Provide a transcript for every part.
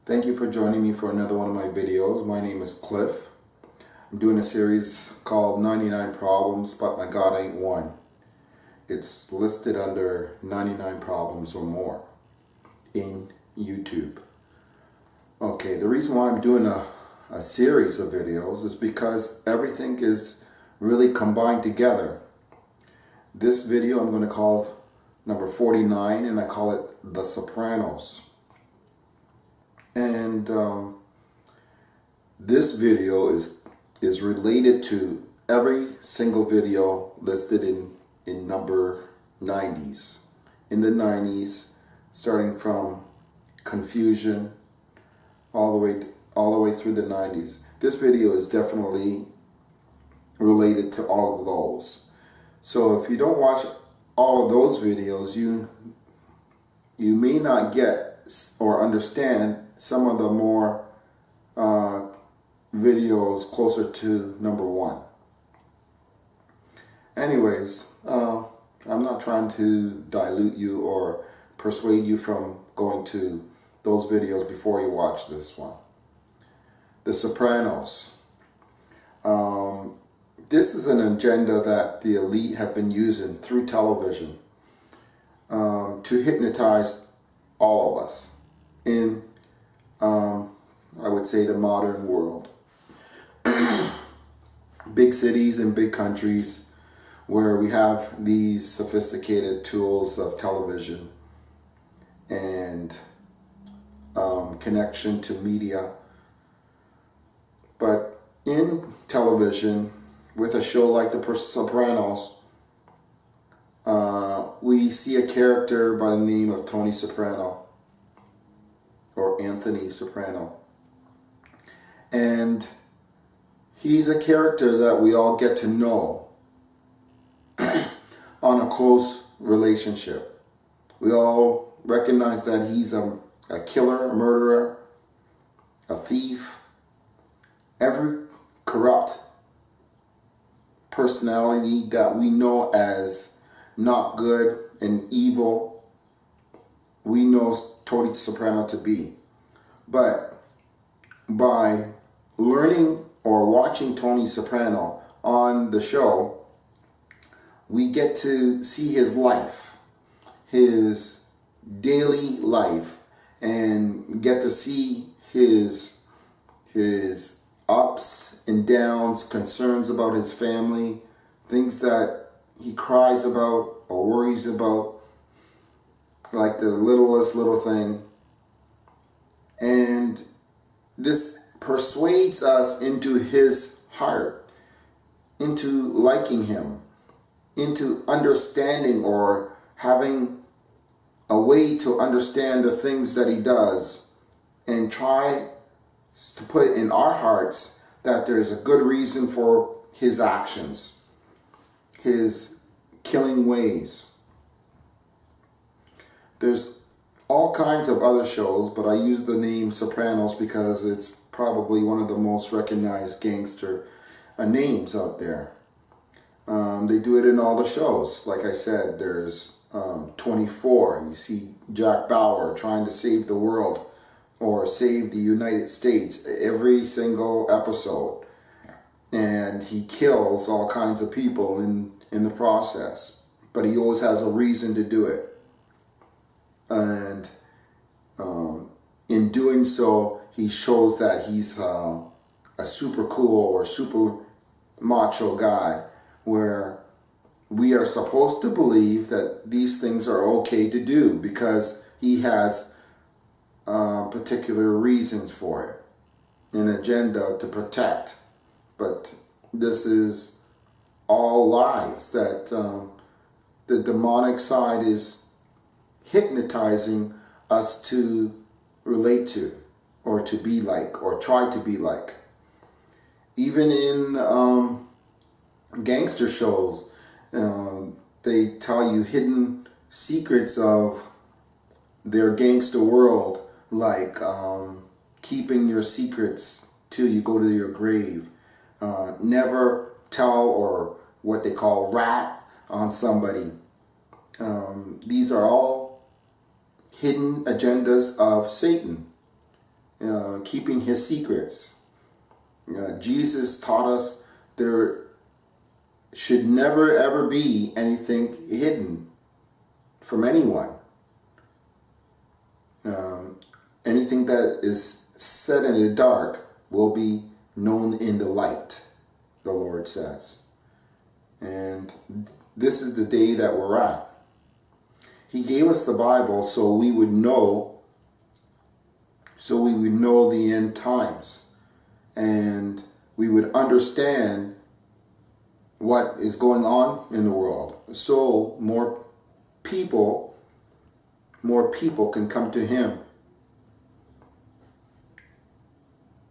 Thank you for joining me for another one of my videos. My name is Cliff. I'm doing a series called 99 Problems, but my God Ain't One. It's listed under 99 Problems or More in YouTube. Okay, the reason why I'm doing a series of videos is because everything is really combined together. This video I'm going to call number 49, and I call it The Sopranos. And this video is related to every single video listed in number 90s. In the 90s, starting from Confusion all the way through the 90s. This video is definitely related to all of those. So if you don't watch all of those videos, you may not get or understand some of the more videos closer to number 1. Anyways, I'm not trying to dilute you or persuade you from going to those videos before you watch this one. The Sopranos. This is an agenda that the elite have been using through television to hypnotize all of us in I would say the modern world. Big cities and big countries where we have these sophisticated tools of television and connection to media. But in television, with a show like The Sopranos, we see a character by the name of Tony Soprano, or Anthony Soprano. And he's a character that we all get to know on a close relationship. We all recognize that he's a killer, a murderer, a thief. Every corrupt personality that we know as not good and evil, we know Tony Soprano to be. But by learning or watching Tony Soprano on the show, we get to see his life, his daily life, and get to see his ups and downs, concerns about his family, things that he cries about or worries about, like the littlest little thing. And this persuades us into his heart, into liking him, into understanding or having a way to understand the things that he does, and try to put in our hearts that there's a good reason for his actions, his killing ways. There's all kinds of other shows, but I use the name Sopranos because it's probably one of the most recognized gangster names out there. They do it in all the shows. Like I said, there's 24. You see Jack Bauer trying to save the world or save the United States every single episode. And he kills all kinds of people in the process. But he always has a reason to do it. And in doing so, he shows that he's a super cool or super macho guy, where we are supposed to believe that these things are okay to do because he has particular reasons for it, an agenda to protect. But this is all lies, that the demonic side is hypnotizing us to relate to, or to be like, or try to be like. Even in gangster shows, they tell you hidden secrets of their gangster world, like keeping your secrets till you go to your grave. Never tell, or what they call rat on somebody. These are all hidden agendas of Satan. keeping his secrets. Jesus taught us there should never ever be anything hidden from anyone. Anything that is said in the dark will be known in the light, the Lord says. And this is the day that we're at. He gave us the Bible so we would know the end times, and we would understand what is going on in the world, so more people can come to him.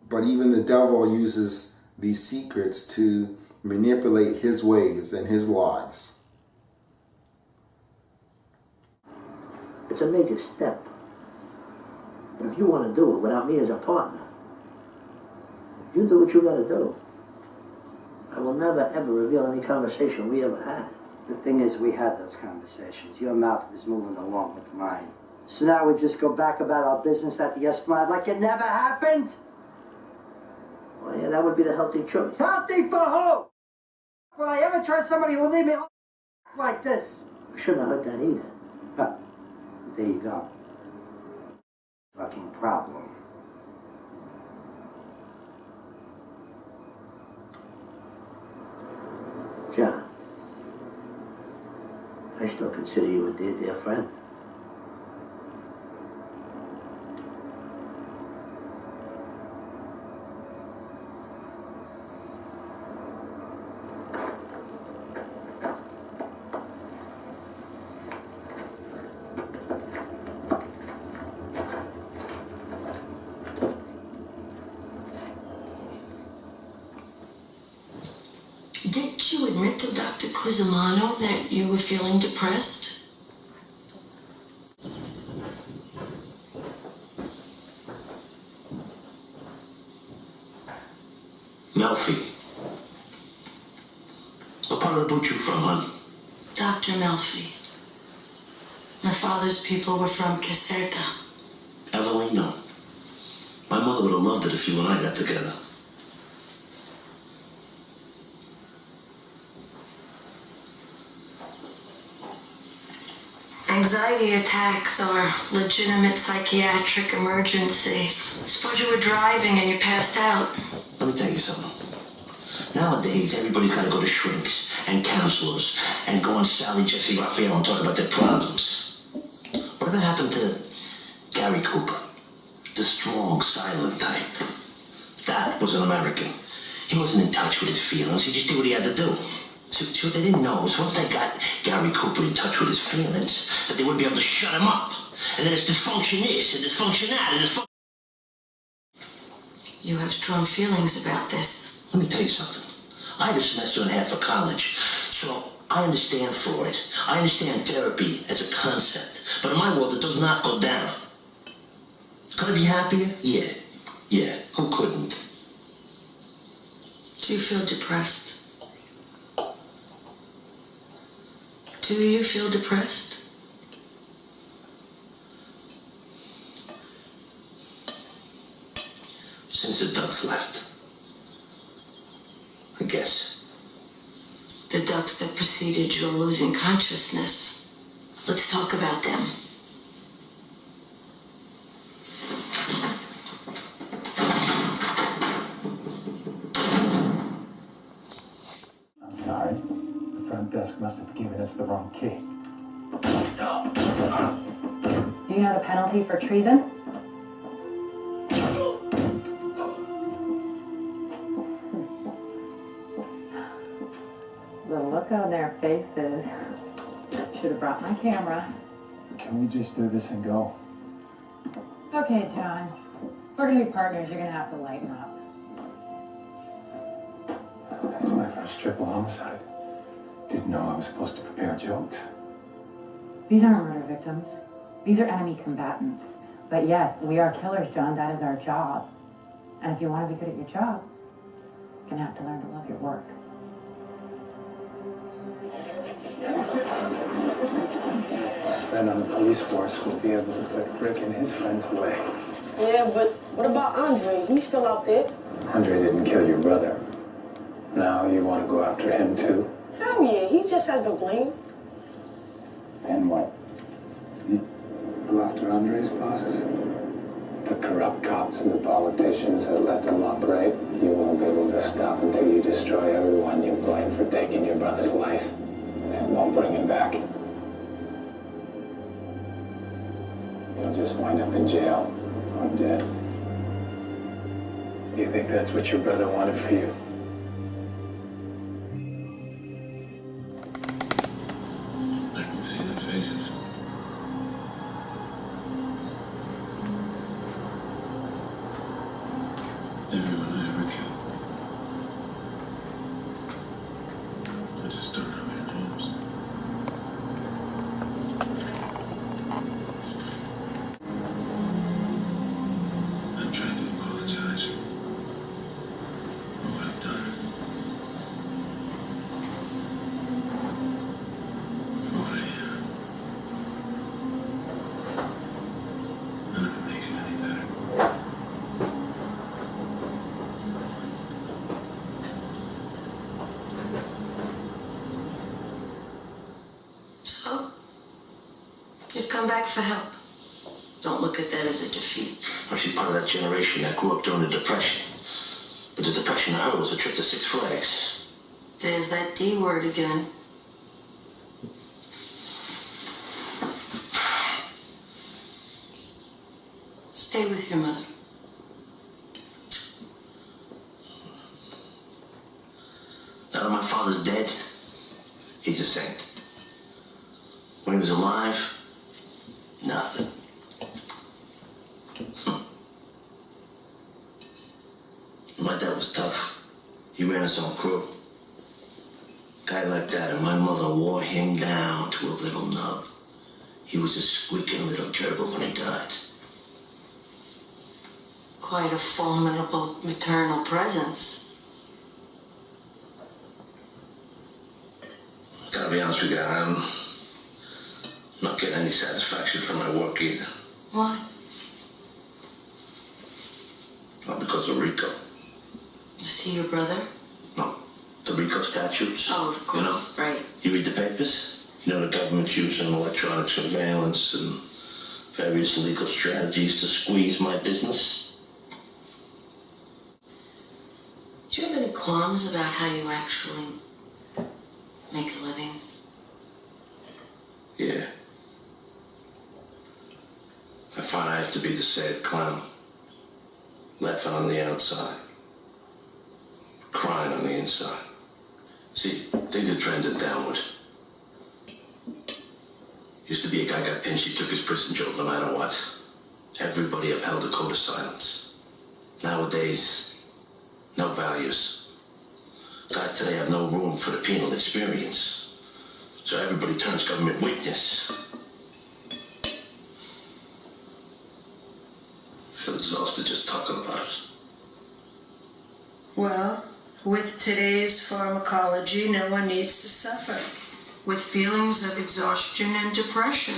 But even the devil uses these secrets to manipulate his ways and his lies. It's a major step. But if you want to do it without me as a partner, you do what you got to do. I will never ever reveal any conversation we ever had. The thing is, we had those conversations. Your mouth was moving along with mine. So now we just go back about our business at the Esplanade like it never happened? Well, yeah, that would be the healthy choice. Healthy for who? Will I ever trust somebody who will leave me like this? I shouldn't have heard that either. Huh. There you go. Fucking problem. John, I still consider you a dear friend. Didn't you admit to Dr. Cusimano that you were feeling depressed? Melfi. What part of the boot you from, hon? Dr. Melfi. My father's people were from Caserta. Evelino. My mother would have loved it if you and I got together. Anxiety attacks are legitimate psychiatric emergencies. Suppose you were driving and you passed out. Let me tell you something. Nowadays, everybody's got to go to shrinks and counselors and go on Sally, Jesse, Raphael and talk about their problems. Whatever happened to Gary Cooper? The strong, silent type. That was an American. He wasn't in touch with his feelings. He just did what he had to do. So what they didn't know is once they got Gary Cooper in touch with his feelings, that they wouldn't be able to shut him up. And then it's dysfunction this and dysfunction that and dysfunction... You have strong feelings about this. Let me tell you something. I had a semester and a half of college, so I understand Freud. I understand therapy as a concept. But in my world, it does not go down. Could I be happier? Yeah. Who couldn't? Do you feel depressed? Do you feel depressed? Since the ducks left. I guess. The ducks that preceded your losing consciousness. Let's talk about them. I'm sorry. The front desk must have given us the wrong key. Do you know the penalty for treason? The look on their faces. Should have brought my camera. Can we just do this and go? Okay, John. If we're gonna be partners, you're gonna have to lighten up. That's my first triple homicide. Didn't know I was supposed to prepare jokes. These aren't murder victims. These are enemy combatants. But yes, we are killers, John. That is our job. And if you want to be good at your job, you're gonna have to learn to love your work. Then on the police force will be able to put Rick in his friend's way. Yeah, but what about Andre? He's still out there. Andre didn't kill your brother. Now you want to go after him too? Hell yeah, he just has the blame. And what? Go after Andre's bosses? The corrupt cops and the politicians that let them operate. You won't be able to stop until you destroy everyone you blame for taking your brother's life. And won't bring him back. You'll just wind up in jail or dead. You think that's what your brother wanted for you? I can see their faces. Everyone I ever killed. I just don't know their names. I'm trying to apologize for what I've done. For what I am. None of it makes it any better. So, you've come back for help. Don't look at that as a defeat. Well, she's part of that generation that grew up during the Depression. But the Depression to her was a trip to Six Flags. There's that D word again. Stay with your mother. Now that my father's dead, he's a saint. When he was alive, nothing. My dad was tough. He ran his own crew. Guy like that, and my mother wore him down to a little nub. He was a squeaking little gerbil when he died. Quite a formidable maternal presence. Gotta be honest with you, I'm not getting any satisfaction from my work either. Why? Not because of Rico. You see your brother? No. The Rico statutes. Oh, of course, right. You read the papers? You know the government's using electronic surveillance and various legal strategies to squeeze my business. Do you have any qualms about how you actually make a living? Yeah. I find I have to be the sad clown. Laughing on the outside. Crying on the inside. See, things are trending downward. Used to be a guy got pinched, he took his prison job no matter what. Everybody upheld a code of silence. Nowadays, no values. Guys today have no room for the penal experience. So everybody turns government witness. I feel exhausted just talking about it. Well, with today's pharmacology, no one needs to suffer with feelings of exhaustion and depression.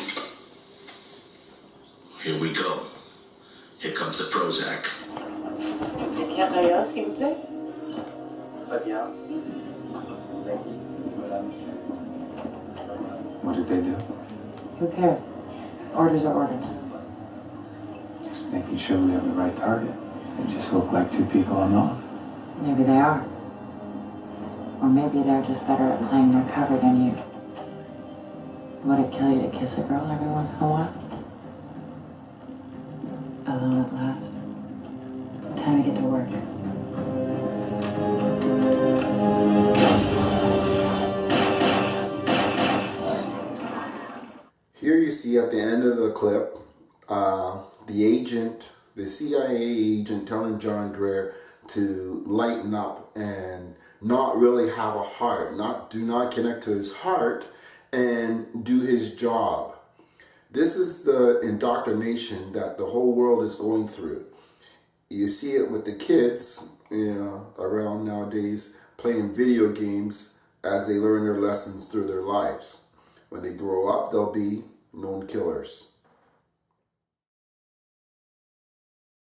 Here we go. Here comes the Prozac. Quelqu'un d'ailleurs, s'il vous plaît? Très bien. What did they do? Who cares? Orders are orders. Just making sure we have the right target. They just look like two people I'm off. Maybe they are. Or maybe they're just better at playing their cover than you. Would it kill you to kiss a girl every once in a while? Alone at last. Time to get to work. Here you see at the end of the clip, the CIA agent telling John Greer to lighten up and not really have a heart, do not connect to his heart and do his job. This is the indoctrination that the whole world is going through. You see it with the kids, around nowadays playing video games as they learn their lessons through their lives. When they grow up, they'll be known killers.